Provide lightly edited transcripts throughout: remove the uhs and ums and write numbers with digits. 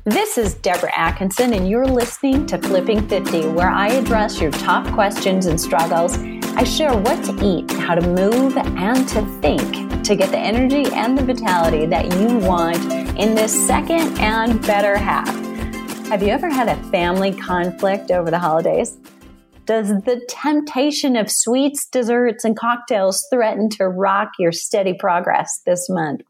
This is Deborah Atkinson, and you're listening to Flipping 50, where I address your top questions and struggles. I share what to eat, how to move, and to think to get the energy and the vitality that you want in this second and better half. Have you ever had a family conflict over the holidays? Does the temptation of sweets, desserts, and cocktails threaten to rock your steady progress this month?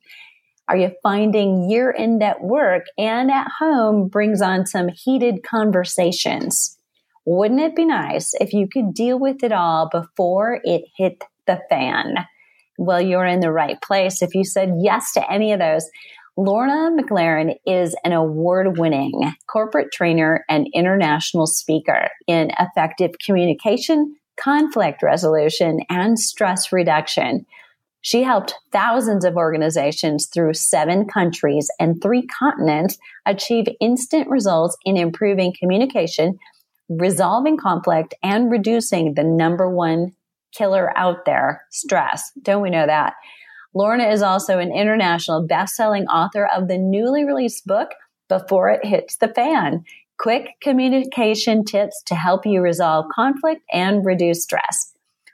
Are you finding year-end at work and at home brings on some heated conversations? Wouldn't it be nice if you could deal with it all before it hit the fan? Well, you're in the right place if you said yes to any of those. Lorna McLaren is an award-winning corporate trainer and international speaker in effective communication, conflict resolution, and stress reduction. She helped thousands of organizations through 7 countries and 3 continents achieve instant results in improving communication, resolving conflict, and reducing the number one killer out there, stress. Don't we know that? Lorna is also an international best-selling author of the newly released book, Before It Hits the Fan, Quick Communication Tips to Help You Resolve Conflict and Reduce Stress.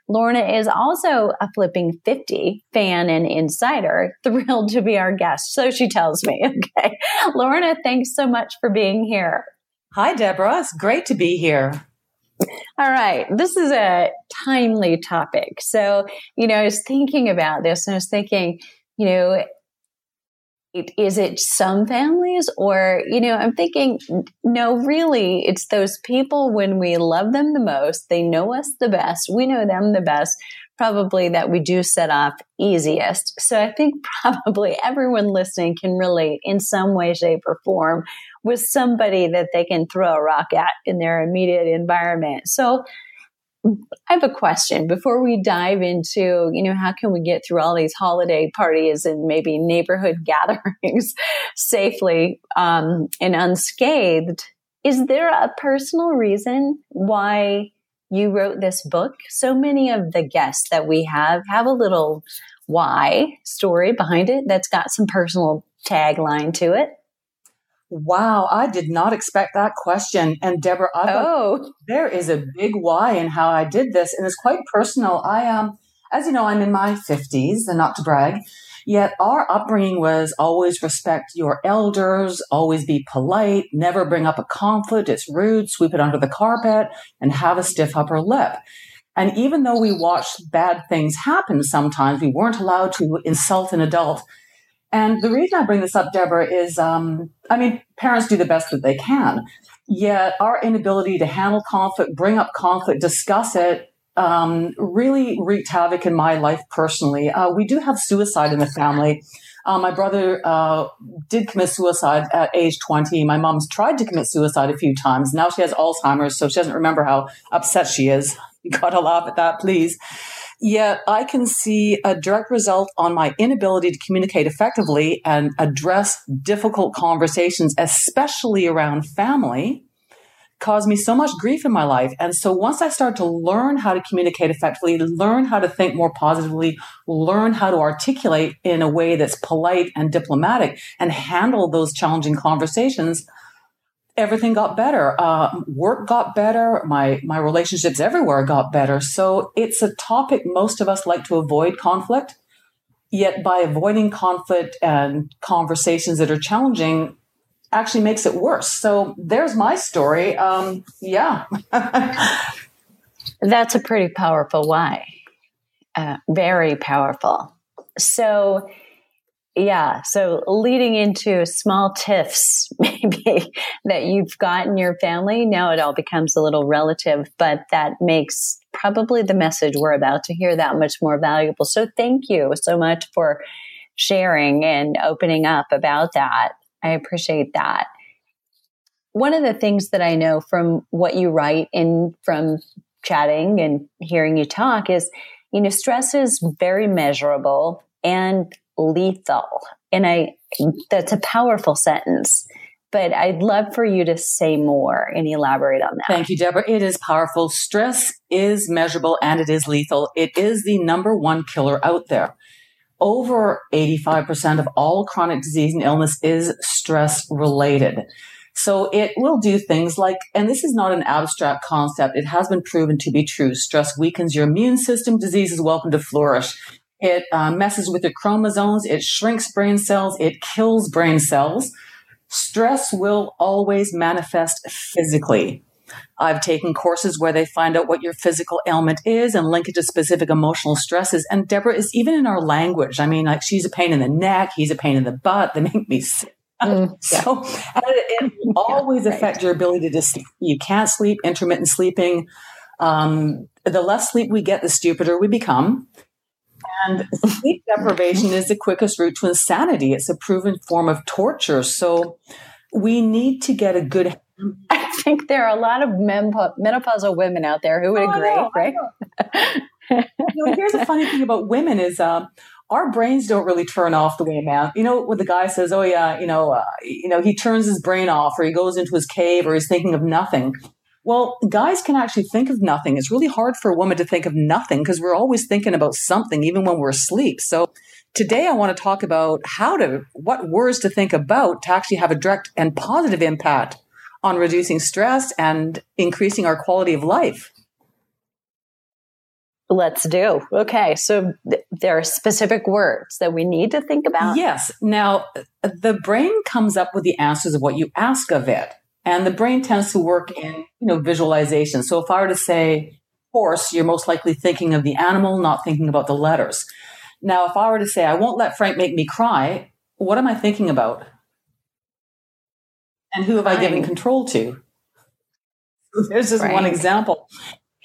Lorna is also a Flipping 50 fan and insider, thrilled to be our guest. So she tells me. Okay. Lorna, thanks so much for being here. Hi, Deborah. It's great to be here. All right. This is a timely topic. So, I was thinking about this and I was thinking, is it some families or, I'm thinking, no, really, it's those people when we love them the most, they know us the best, we know them the best, probably that we do set off easiest. So I think probably everyone listening can relate in some way, shape, or form with somebody that they can throw a rock at in their immediate environment. So I have a question before we dive into, how can we get through all these holiday parties and maybe neighborhood gatherings safely and unscathed. Is there a personal reason why you wrote this book? So many of the guests that we have a little why story behind it that's got some personal tagline to it. Wow, I did not expect that question. And Deborah, there is a big why in how I did this, and it's quite personal. I am, as you know, I'm in my 50s, and not to brag, yet our upbringing was always respect your elders, always be polite, never bring up a conflict, it's rude, sweep it under the carpet, and have a stiff upper lip. And even though we watched bad things happen sometimes, we weren't allowed to insult an adult. And the reason I bring this up, Deborah, is, parents do the best that they can. Yet our inability to handle conflict, bring up conflict, discuss it, really wreaked havoc in my life personally. We do have suicide in the family. My brother did commit suicide at age 20. My mom's tried to commit suicide a few times. Now she has Alzheimer's, so she doesn't remember how upset she is. You gotta laugh at that, please. Yet I can see a direct result on my inability to communicate effectively and address difficult conversations, especially around family, caused me so much grief in my life. And so once I started to learn how to communicate effectively, learn how to think more positively, learn how to articulate in a way that's polite and diplomatic and handle those challenging conversations, everything got better. Work got better. My relationships everywhere got better. So it's a topic most of us like to avoid conflict. Yet by avoiding conflict and conversations that are challenging actually makes it worse. So there's my story. Yeah. That's a pretty powerful why. Very powerful. So leading into small tiffs, maybe that you've got in your family. Now it all becomes a little relative, but that makes probably the message we're about to hear that much more valuable. So thank you so much for sharing and opening up about that. I appreciate that. One of the things that I know from what you write and from chatting and hearing you talk is, stress is very measurable and lethal. And that's a powerful sentence, but I'd love for you to say more and elaborate on that. Thank you, Deborah. It is powerful. Stress is measurable and it is lethal. It is the number one killer out there. over 85% of all chronic disease and illness is stress related. So it will do things like, and this is not an abstract concept, it has been proven to be true. Stress weakens your immune system, disease is welcome to flourish. It messes with your chromosomes, it shrinks brain cells, it kills brain cells. Stress will always manifest physically. I've taken courses where they find out what your physical ailment is and link it to specific emotional stresses. And Deborah, is even in our language. I mean, like, she's a pain in the neck, he's a pain in the butt, they make me sick. So it will always affect your ability to sleep. You can't sleep, intermittent sleeping. The less sleep we get, the stupider we become. And sleep deprivation is the quickest route to insanity. It's a proven form of torture. So we need to get a good... I think there are a lot of menopausal women out there who would agree, right? Here's a funny thing about women is... our brains don't really turn off the way a man, when the guy says, oh yeah, he turns his brain off, or he goes into his cave, or he's thinking of nothing. Well, guys can actually think of nothing. It's really hard for a woman to think of nothing because we're always thinking about something, even when we're asleep. So today I want to talk about what words to think about to actually have a direct and positive impact on reducing stress and increasing our quality of life. Let's do. Okay. So there are specific words that we need to think about. Yes. Now, the brain comes up with the answers of what you ask of it. And the brain tends to work in, visualization. So if I were to say horse, you're most likely thinking of the animal, not thinking about the letters. Now, if I were to say, I won't let Frank make me cry, what am I thinking about? And who have I given control to? There's just one example.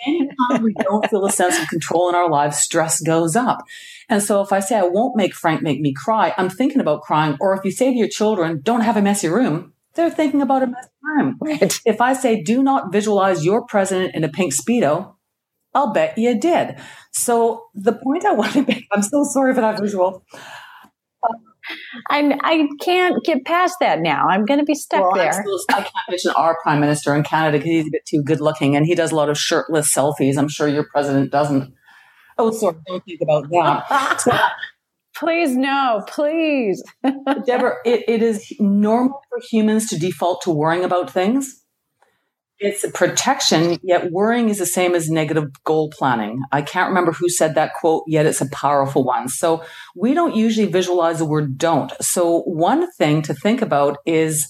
Anytime we don't feel a sense of control in our lives, stress goes up. And so if I say, I won't make Frank make me cry, I'm thinking about crying. Or if you say to your children, don't have a messy room, they're thinking about a messy room. Right. If I say, do not visualize your president in a pink Speedo, I'll bet you did. So the point I want to make, I'm so sorry for that visual. I can't get past that now. I'm going to be stuck there. I can't mention our prime minister in Canada because he's a bit too good looking and he does a lot of shirtless selfies. I'm sure your president doesn't. Oh, sorry. Don't think about that. Please, no, please. Deborah, it is normal for humans to default to worrying about things. It's a protection, yet worrying is the same as negative goal planning. I can't remember who said that quote, yet it's a powerful one. So we don't usually visualize the word don't. So one thing to think about is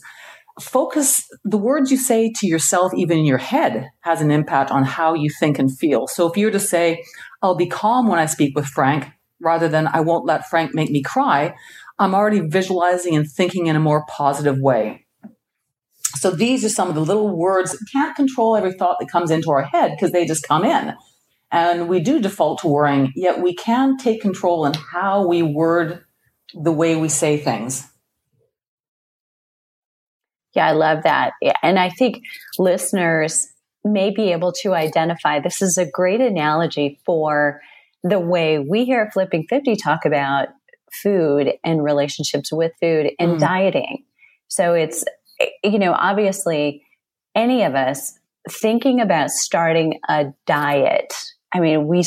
focus. The words you say to yourself, even in your head, has an impact on how you think and feel. So if you were to say, I'll be calm when I speak with Frank, rather than I won't let Frank make me cry, I'm already visualizing and thinking in a more positive way. So these are some of the little words. We can't control every thought that comes into our head because they just come in. And we do default to worrying, yet we can take control in how we word the way we say things. Yeah, I love that. And I think listeners may be able to identify, this is a great analogy for the way we here at Flipping 50 talk about food and relationships with food and dieting. So it's, obviously any of us thinking about starting a diet. I mean, we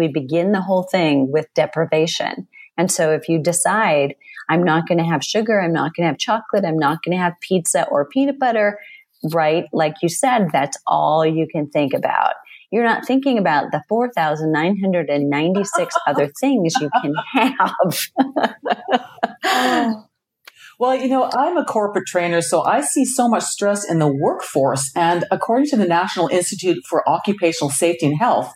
begin the whole thing with deprivation. And so if you decide, I'm not going to have sugar, I'm not going to have chocolate, I'm not going to have pizza or peanut butter, right? Like you said, that's all you can think about. You're not thinking about the 4,996 other things you can have. Well, I'm a corporate trainer, so I see so much stress in the workforce. And according to the National Institute for Occupational Safety and Health,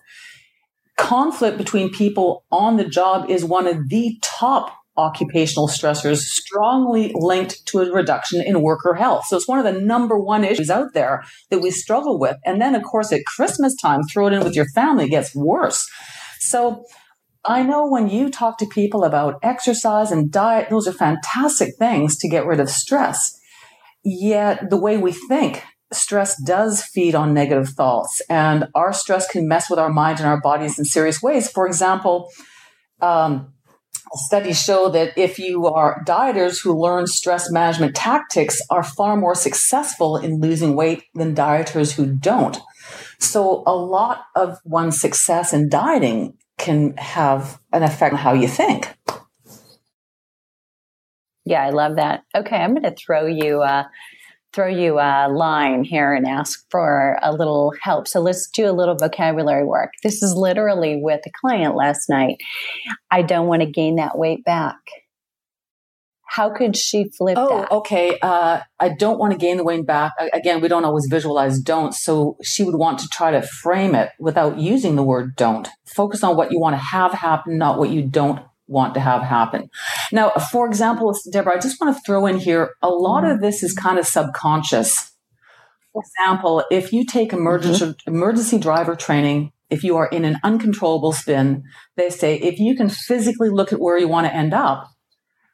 conflict between people on the job is one of the top occupational stressors, strongly linked to a reduction in worker health. So it's one of the number one issues out there that we struggle with. And then, of course, at Christmas time, throw it in with your family, it gets worse. So I know when you talk to people about exercise and diet, those are fantastic things to get rid of stress. Yet the way we think, stress does feed on negative thoughts, and our stress can mess with our mind and our bodies in serious ways. For example, studies show that if you are dieters who learn stress management tactics are far more successful in losing weight than dieters who don't. So a lot of one's success in dieting can have an effect on how you think. Yeah, I love that. Okay, I'm going to throw you a line here and ask for a little help. So let's do a little vocabulary work. This is literally with a client last night. I don't want to gain that weight back. How could she flip that? Okay. I don't want to gain the weight back. Again, we don't always visualize don't. So she would want to try to frame it without using the word don't. Focus on what you want to have happen, not what you don't want to have happen. Now, for example, Deborah, I just want to throw in here, a lot of this is kind of subconscious. For example, if you take emergency driver training, if you are in an uncontrollable spin, they say, if you can physically look at where you want to end up,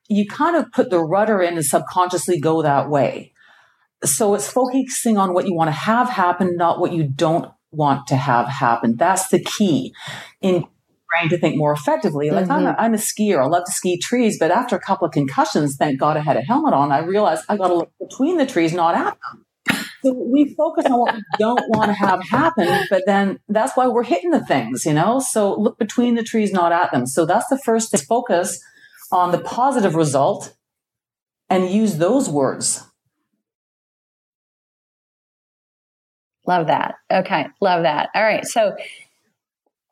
you kind of put the rudder in and subconsciously go that way. So it's focusing on what you want to have happen, not what you don't want to have happen. That's the key in brain to think more effectively. Like I'm a skier. I love to ski trees, but after a couple of concussions, thank God I had a helmet on, I realized I got to look between the trees, not at them. So we focus on what we don't want to have happen, but then that's why we're hitting the things, So look between the trees, not at them. So that's the first thing. Focus on the positive result and use those words. Love that. Okay. Love that. All right. So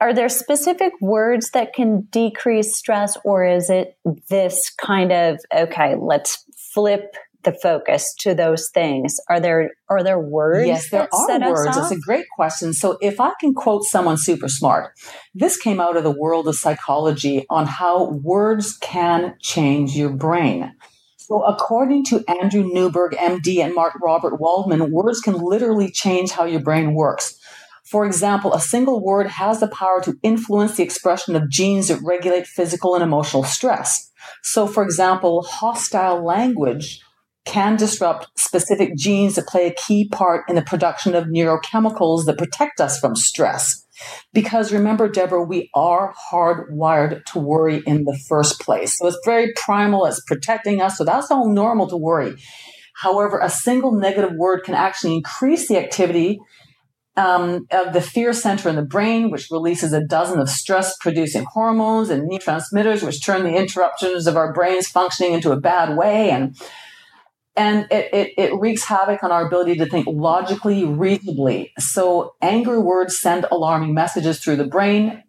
are there specific words that can decrease stress, or is it this kind of, okay, let's flip the focus to those things? Are there words? Yes, there are words. It's a great question. So if I can quote someone super smart, this came out of the world of psychology on how words can change your brain. So according to Andrew Newberg, MD, and Mark Robert Waldman, words can literally change how your brain works. For example, a single word has the power to influence the expression of genes that regulate physical and emotional stress. So, for example, hostile language can disrupt specific genes that play a key part in the production of neurochemicals that protect us from stress. Because remember, Deborah, we are hardwired to worry in the first place. So it's very primal, it's protecting us. So that's all normal to worry. However, a single negative word can actually increase the activity of the fear center in the brain, which releases a dozen of stress-producing hormones and neurotransmitters, which turn the interruptions of our brains functioning into a bad way. And it wreaks havoc on our ability to think logically, reasonably. So angry words send alarming messages through the brain,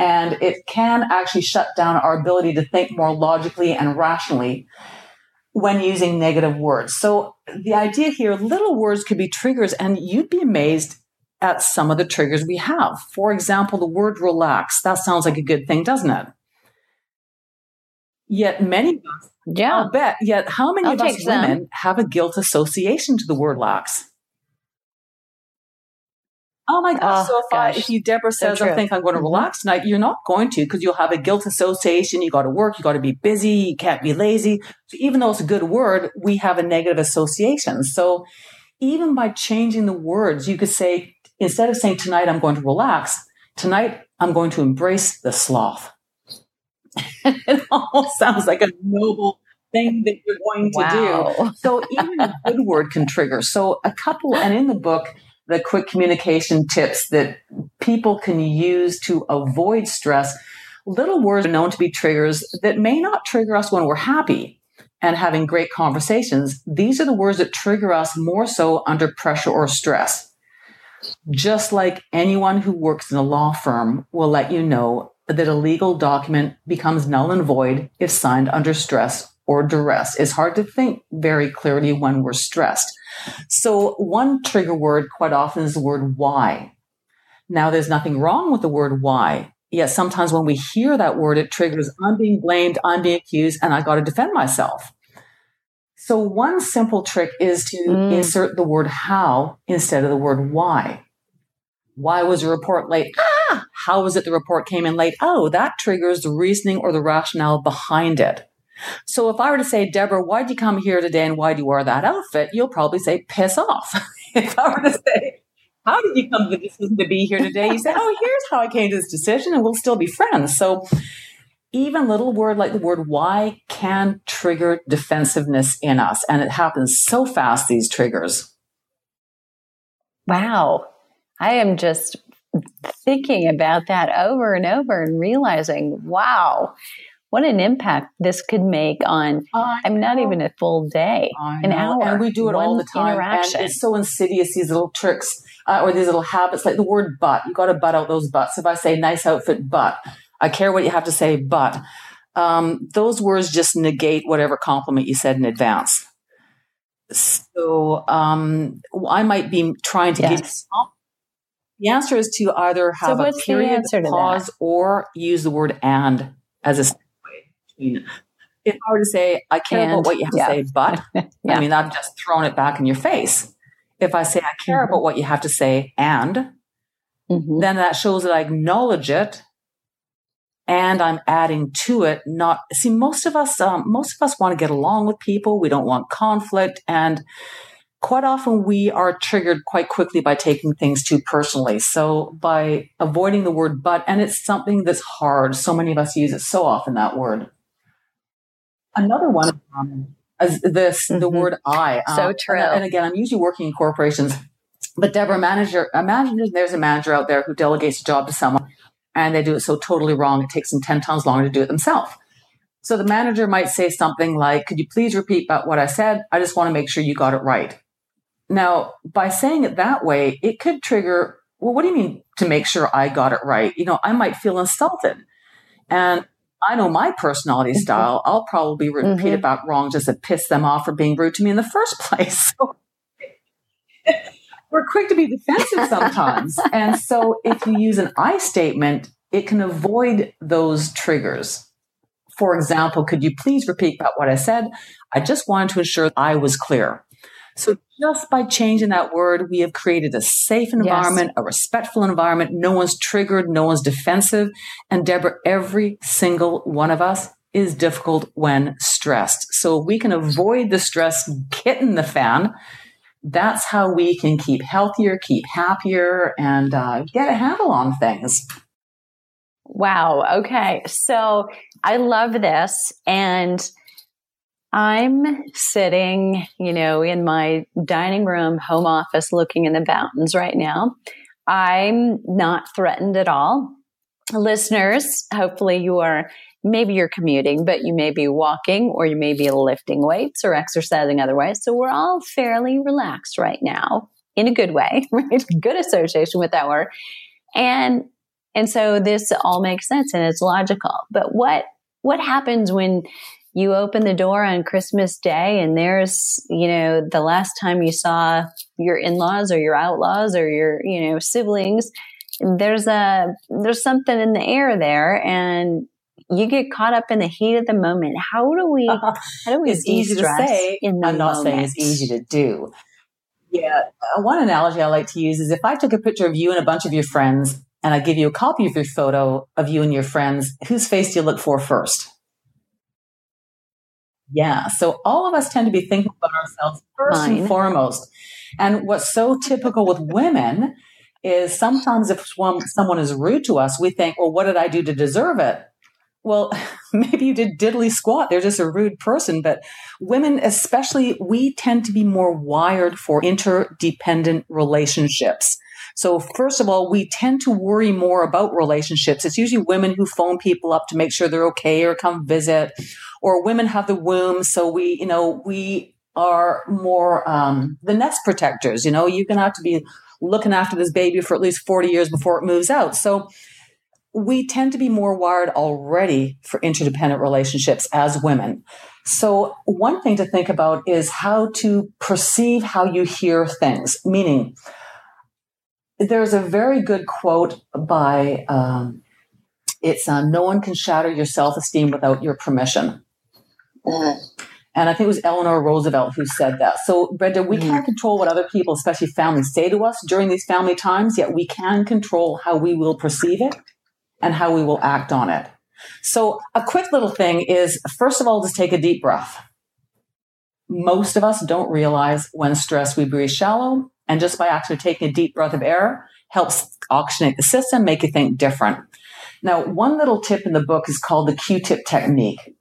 and it can actually shut down our ability to think more logically and rationally when using negative words. So the idea here, little words could be triggers, and you'd be amazed at some of the triggers we have. For example, the word relax. That sounds like a good thing, doesn't it? Yet many of us, I'll bet, yet how many of us women have a guilt association to the word relax? Oh my gosh. So if you, Deborah says, I think I'm going to relax tonight, you're not going to, because you'll have a guilt association. You got to work. You got to be busy. You can't be lazy. So even though it's a good word, we have a negative association. So even by changing the words, you could say, instead of saying tonight, I'm going to relax, tonight, I'm going to embrace the sloth. It almost sounds like a noble thing that you're going to do. So even a good word can trigger. So and in the book, the quick communication tips that people can use to avoid stress, little words are known to be triggers that may not trigger us when we're happy and having great conversations. These are the words that trigger us more so under pressure or stress. Just like anyone who works in a law firm will let you know that a legal document becomes null and void if signed under stress or duress. It's hard to think very clearly when we're stressed. So one trigger word quite often is the word why. Now, there's nothing wrong with the word why. Yet sometimes when we hear that word, it triggers, I'm being blamed, I'm being accused, and I got to defend myself. So one simple trick is to insert the word how instead of the word why. Why was the report late? How was it the report came in late? Oh, that triggers the reasoning or the rationale behind it. So if I were to say, Deborah, why'd you come here today and why do you wear that outfit? You'll probably say, piss off. If I were to say, how did you come to the decision to be here today? You say, oh, here's how I came to this decision, and we'll still be friends. So even little word like the word why can trigger defensiveness in us. And it happens so fast, these triggers. Wow. I am just thinking about that over and over and realizing, wow, what an impact this could make on, not even a full day, an hour. And we do it all the time. And it's so insidious, these little tricks or these little habits, like the word but. You got to butt out those butts. If I say nice outfit, but I care what you have to say, but those words just negate whatever compliment you said in advance. So I might be trying to give you the answer is to either have a period, pause, or use the word and as a segue. If I were to say, I care about what you have to say, but, I mean, I've just thrown it back in your face. If I say, I care about what you have to say, and, then that shows that I acknowledge it, and I'm adding to it. Most of us want to get along with people. We don't want conflict, and quite often we are triggered quite quickly by taking things too personally. So by avoiding the word but, and it's something that's hard. So many of us use it so often, that word. Another one is the word I. So true. And again, I'm usually working in corporations, but Deborah, imagine there's a manager out there who delegates a job to someone and they do it so totally wrong. It takes them 10 times longer to do it themselves. So the manager might say something like, could you please repeat about what I said? I just want to make sure you got it right. Now, by saying it that way, it could trigger, well, what do you mean to make sure I got it right? I might feel insulted. And I know my personality style. I'll probably repeat it back wrong just to piss them off for being rude to me in the first place. So we're quick to be defensive sometimes. And so if you use an I statement, it can avoid those triggers. For example, could you please repeat about what I said? I just wanted to ensure I was clear. So just by changing that word, we have created a safe environment, a respectful environment. No one's triggered. No one's defensive. And Deborah, every single one of us is difficult when stressed. So if we can avoid the stress hitting the fan, that's how we can keep healthier, keep happier, and get a handle on things. Wow. Okay. So I love this. And I'm sitting, in my dining room, home office, looking in the mountains right now. I'm not threatened at all. Listeners, hopefully maybe you're commuting, but you may be walking or you may be lifting weights or exercising otherwise. So we're all fairly relaxed right now in a good way, right? Good association with that word. And so this all makes sense and it's logical. But what happens when you open the door on Christmas Day and there's, the last time you saw your in-laws or your outlaws or your, siblings, there's something in the air there and you get caught up in the heat of the moment. How do we it's easy to say, I'm not saying it's easy to do. Yeah. One analogy I like to use is if I took a picture of you and a bunch of your friends and I give you a copy of your photo of you and your friends, whose face do you look for first? Yeah. So all of us tend to be thinking about ourselves first and foremost. And what's so typical with women is sometimes if someone is rude to us, we think, well, what did I do to deserve it? Well, maybe you did diddly squat. They're just a rude person. But women, especially, we tend to be more wired for interdependent relationships. So first of all, we tend to worry more about relationships. It's usually women who phone people up to make sure they're okay or come visit, or women have the womb. So we are more the nest protectors. You're going to have to be looking after this baby for at least 40 years before it moves out. So we tend to be more wired already for interdependent relationships as women. So one thing to think about is how to perceive how you hear things, meaning there's a very good quote by, no one can shatter your self-esteem without your permission. And I think it was Eleanor Roosevelt who said that. So, Brenda, we can't control what other people, especially families, say to us during these family times, yet we can control how we will perceive it and how we will act on it. So a quick little thing is, first of all, just take a deep breath. Most of us don't realize when stressed we breathe shallow. And just by actually taking a deep breath of air helps oxygenate the system, make you think different. Now, one little tip in the book is called the Qtip technique.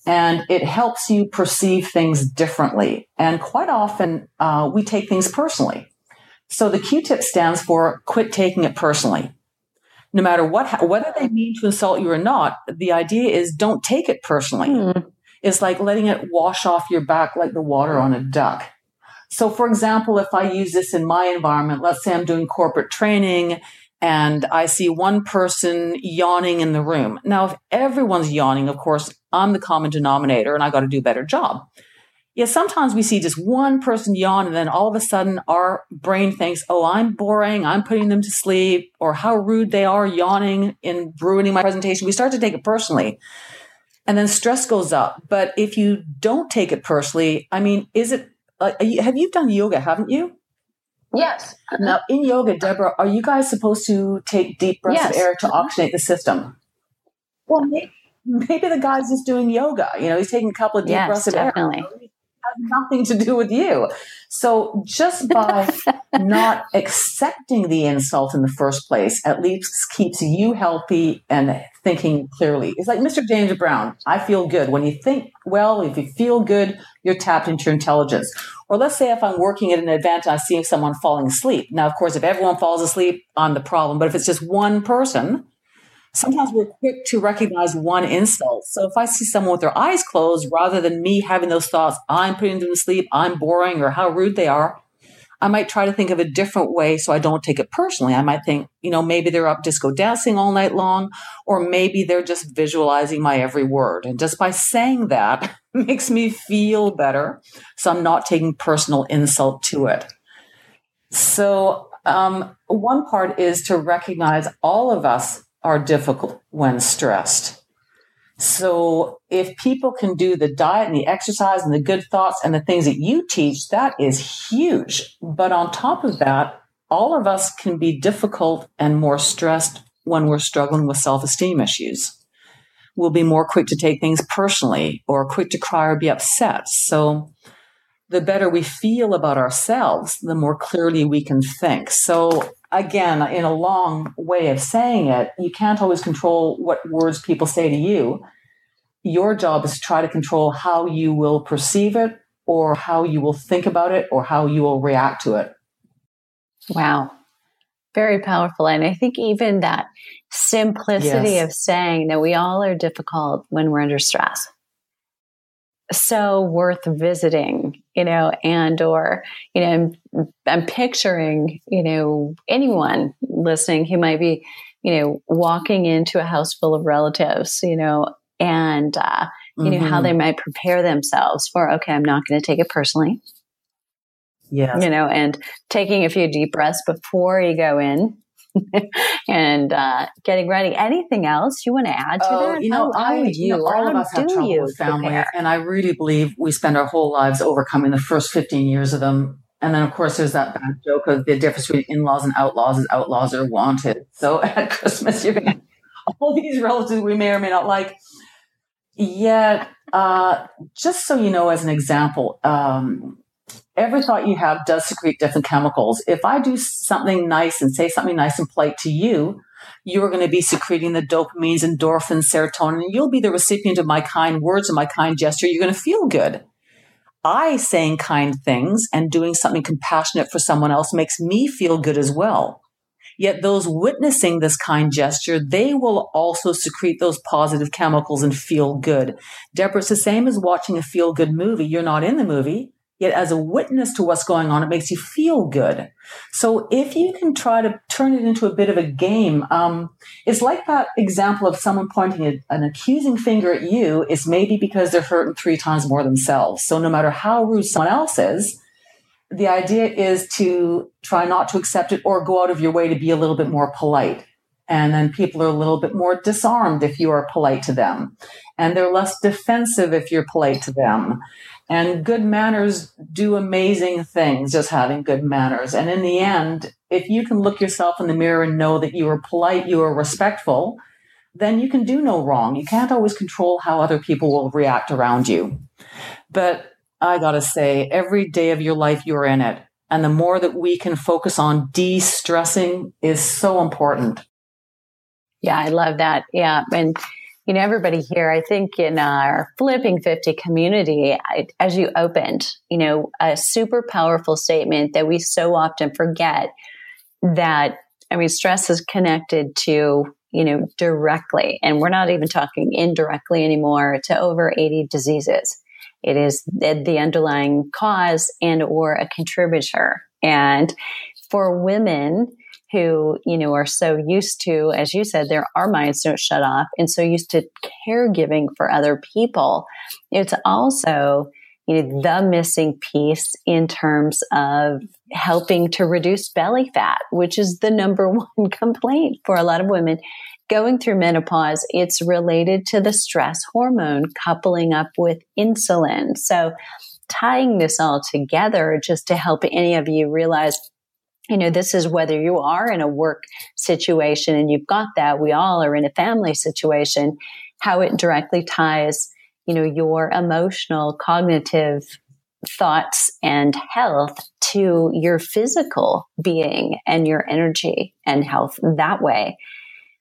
And it helps you perceive things differently. And quite often, we take things personally. So the Qtip stands for quit taking it personally. no matter whether they mean to insult you or not, the idea is don't take it personally. It's like letting it wash off your back like the water on a duck. So, for example, if I use this in my environment, let's say I'm doing corporate training and I see one person yawning in the room. Now, if everyone's yawning, of course, I'm the common denominator and I got to do a better job. Yeah, sometimes we see just one person yawn and then all of a sudden our brain thinks, oh, I'm boring, I'm putting them to sleep, or how rude they are yawning and ruining my presentation. We start to take it personally. And then stress goes up. But if you don't take it personally, I mean, have you done yoga, haven't you? Yes. Now, in yoga, Deborah, are you guys supposed to take deep breaths of air to oxygenate the system? Well, maybe the guy's just doing yoga. He's taking a couple of deep breaths of air. It has nothing to do with you. So just by not accepting the insult in the first place, at least keeps you healthy and thinking clearly. It's like Mr. James Brown. I feel good. When you think well, if you feel good, you're tapped into your intelligence. Or let's say if I'm working at an event and I see someone falling asleep. Now, of course, if everyone falls asleep, I'm the problem. But if it's just one person, sometimes we're quick to recognize one insult. So if I see someone with their eyes closed, rather than me having those thoughts, I'm putting them to sleep, I'm boring, or how rude they are, I might try to think of a different way so I don't take it personally. I might think, maybe they're up disco dancing all night long, or maybe they're just visualizing my every word. And just by saying that makes me feel better. So I'm not taking personal insult to it. So one part is to recognize all of us are difficult when stressed. So if people can do the diet and the exercise and the good thoughts and the things that you teach, that is huge. But on top of that, all of us can be difficult and more stressed when we're struggling with self-esteem issues. We'll be more quick to take things personally or quick to cry or be upset. So the better we feel about ourselves, the more clearly we can think. So again, in a long way of saying it, you can't always control what words people say to you. Your job is to try to control how you will perceive it or how you will think about it or how you will react to it. Wow. Very powerful. And I think even that simplicity of saying that we all are difficult when we're under stress, so worth visiting, and or, I'm picturing, anyone listening who might be, walking into a house full of relatives, and, how they might prepare themselves for, okay, I'm not going to take it personally. Yeah. And taking a few deep breaths before you go in and getting ready. Anything else you want to add to that? All of us have trouble with family. Prepare? And I really believe we spend our whole lives overcoming the first 15 years of them. And then, of course, there's that bad joke of the difference between in-laws and outlaws is outlaws are wanted. So at Christmas, you're going to have all these relatives we may or may not like. Yet, just so you know, as an example, every thought you have does secrete different chemicals. If I do something nice and say something nice and polite to you, you're going to be secreting the dopamines, endorphins, serotonin, and you'll be the recipient of my kind words and my kind gesture. You're going to feel good. I saying kind things and doing something compassionate for someone else makes me feel good as well. Yet those witnessing this kind gesture, they will also secrete those positive chemicals and feel good. Deborah, it's the same as watching a feel-good movie. You're not in the movie. Yet as a witness to what's going on, it makes you feel good. So if you can try to turn it into a bit of a game, it's like that example of someone pointing an accusing finger at you. It's maybe because they're hurting 3 times more themselves. So no matter how rude someone else is, the idea is to try not to accept it or go out of your way to be a little bit more polite. And then people are a little bit more disarmed if you are polite to them. And they're less defensive if you're polite to them. And good manners do amazing things, just having good manners. And in the end, if you can look yourself in the mirror and know that you are polite, you are respectful, then you can do no wrong. You can't always control how other people will react around you. But I got to say, every day of your life, you're in it. And the more that we can focus on de-stressing is so important. Yeah, I love that. Yeah. And everybody here, I think in our Flipping 50 community, as you opened, a super powerful statement that we so often forget that I mean, stress is connected to, directly, and we're not even talking indirectly anymore, to over 80 diseases. It is the underlying cause and or a contributor. And for women who, are so used to, as you said, our minds don't shut off, and so used to caregiving for other people, it's also, the missing piece in terms of helping to reduce belly fat, which is the number one complaint for a lot of women going through menopause. It's related to the stress hormone coupling up with insulin. So tying this all together just to help any of you realize, this is whether you are in a work situation and you've got that, we all are in a family situation, how it directly ties, your emotional, cognitive thoughts and health to your physical being and your energy and health that way.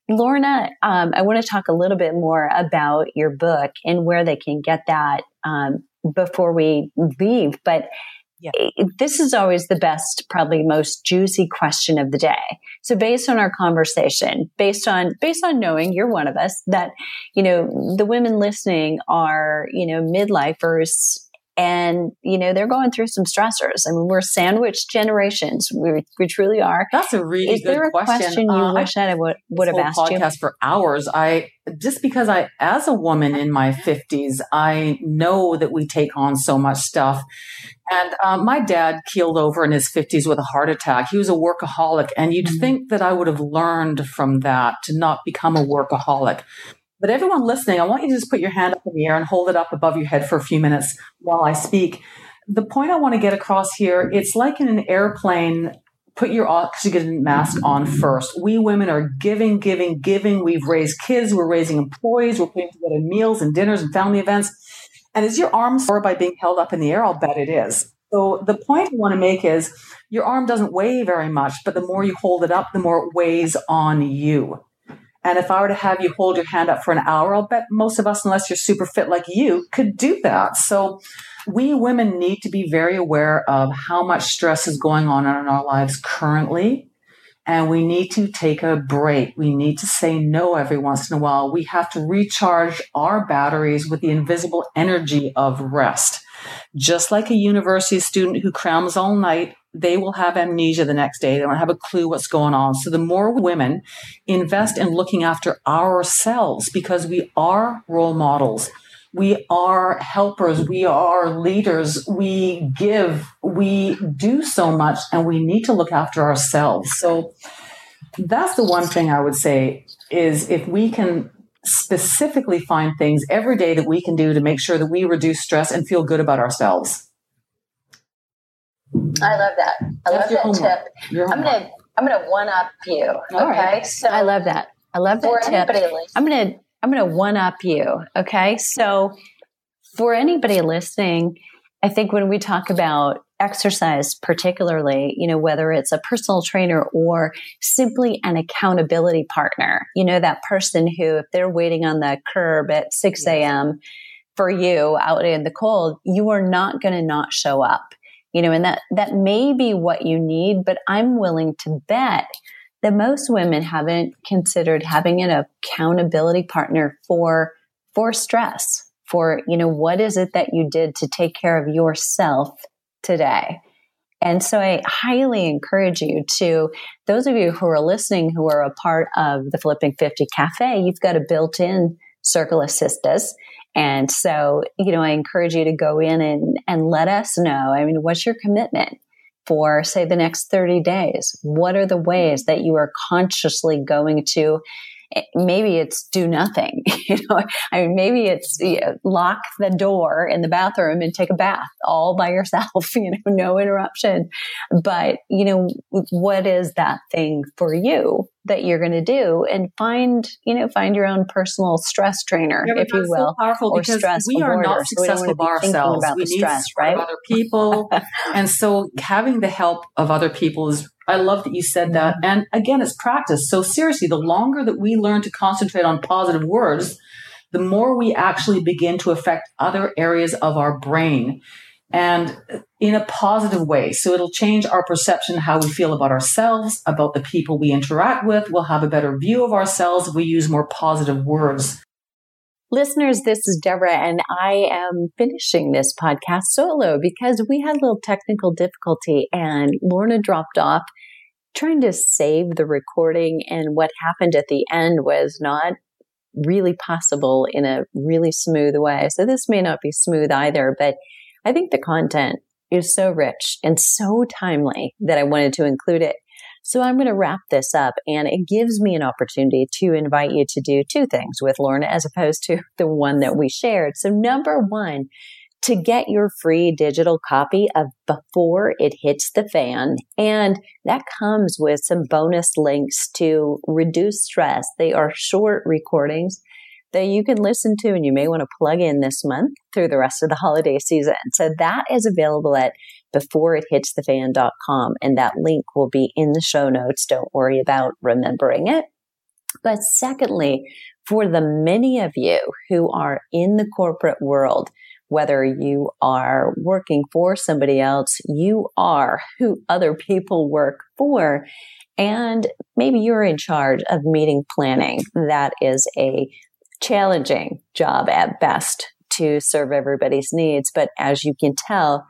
Lorna, I want to talk a little bit more about your book and where they can get that before we leave. But this is always the best, probably most juicy question of the day. So based on our conversation, based on knowing you're one of us, that, the women listening are, midlifers, and, they're going through some stressors. I mean, we're sandwich generations. We truly are. That's a really good question. You wish I would have asked you? Podcast for hours. Because as a woman in my 50s, I know that we take on so much stuff. And my dad keeled over in his 50s with a heart attack. He was a workaholic. And you'd think that I would have learned from that to not become a workaholic. But everyone listening, I want you to just put your hand up in the air and hold it up above your head for a few minutes while I speak. The point I want to get across here, it's like in an airplane, put your oxygen mask on first. We women are giving. We've raised kids. We're raising employees. We're putting together meals and dinners and family events. And is your arm sore by being held up in the air? I'll bet it is. So the point I want to make is your arm doesn't weigh very much, but the more you hold it up, the more it weighs on you. And if I were to have you hold your hand up for an hour, I'll bet most of us, unless you're super fit like you, could do that. So we women need to be very aware of how much stress is going on in our lives currently. And we need to take a break. We need to say no every once in a while. We have to recharge our batteries with the invisible energy of rest. Just like a university student who crams all night, they will have amnesia the next day. They don't have a clue what's going on. So the more women invest in looking after ourselves, because we are role models, we are helpers, we are leaders, we give, we do so much, and we need to look after ourselves. So that's the one thing I would say is if we can specifically find things every day that we can do to make sure that we reduce stress and feel good about ourselves. I love that. I love that tip. I'm gonna one up you. Okay. Right. So I love that. I love that tip. I'm gonna one up you. Okay. So for anybody listening, I think when we talk about exercise, particularly, whether it's a personal trainer or simply an accountability partner, that person who, if they're waiting on the curb at 6 a.m. for you out in the cold, you are not going to not show up. And that may be what you need, but I'm willing to bet that most women haven't considered having an accountability partner for stress, for, what is it that you did to take care of yourself today? And so I highly encourage you to, those of you who are listening, who are a part of the Flipping 50 Cafe, you've got a built-in Circle Assistus. And so, I encourage you to go in and let us know. I mean, what's your commitment for, say, the next 30 days? What are the ways that you are consciously going to, maybe it's do nothing, maybe it's lock the door in the bathroom and take a bath all by yourself, no interruption. But, what is that thing for you that you're going to do? And find your own personal stress trainer, if you will, so powerful, or stress we are not successful by ourselves. We need stress, right? Other people. And so having the help of other people is, I love that you said that. And again, it's practice. So seriously, the longer that we learn to concentrate on positive words, the more we actually begin to affect other areas of our brain. and in a positive way. So it'll change our perception, how we feel about ourselves, about the people we interact with. We'll have a better view of ourselves if we use more positive words. Listeners, this is Deborah, and I am finishing this podcast solo because we had a little technical difficulty and Lorna dropped off trying to save the recording, and what happened at the end was not really possible in a really smooth way. So this may not be smooth either, but I think the content is so rich and so timely that I wanted to include it. So I'm going to wrap this up, and it gives me an opportunity to invite you to do two things with Lorna as opposed to the one that we shared. So number one, to get your free digital copy of Before It Hits the Fan. And that comes with some bonus links to reduce stress. They are short recordings that you can listen to and you may want to plug in this month through the rest of the holiday season. So that is available at beforeithitsthefan.com, and that link will be in the show notes. Don't worry about remembering it. But secondly, for the many of you who are in the corporate world, whether you are working for somebody else, you are who other people work for, and maybe you're in charge of meeting planning. That is a challenging job at best to serve everybody's needs. But as you can tell,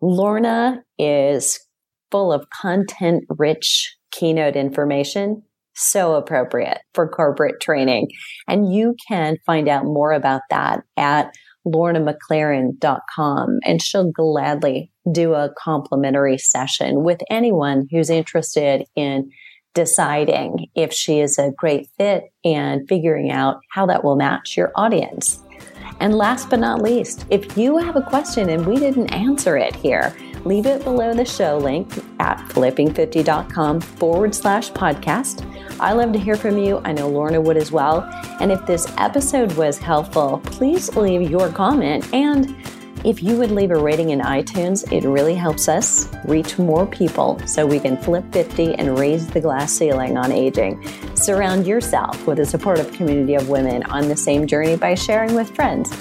Lorna is full of content-rich keynote information, so appropriate for corporate training. And you can find out more about that at lornamclaren.com, and she'll gladly do a complimentary session with anyone who's interested in deciding if she is a great fit and figuring out how that will match your audience. And last but not least, if you have a question and we didn't answer it here, leave it below the show link at flipping50.com/podcast. I love to hear from you. I know Lorna would as well. And if this episode was helpful, please leave your comment. And if you would leave a rating in iTunes, it really helps us reach more people so we can flip 50 and raise the glass ceiling on aging. Surround yourself with a supportive community of women on the same journey by sharing with friends.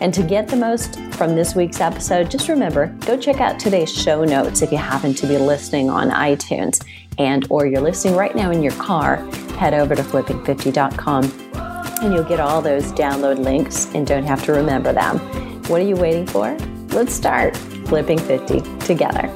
And to get the most from this week's episode, just remember, go check out today's show notes if you happen to be listening on iTunes or you're listening right now in your car. Head over to flipping50.com and you'll get all those download links and don't have to remember them. What are you waiting for? Let's start flipping 50 together.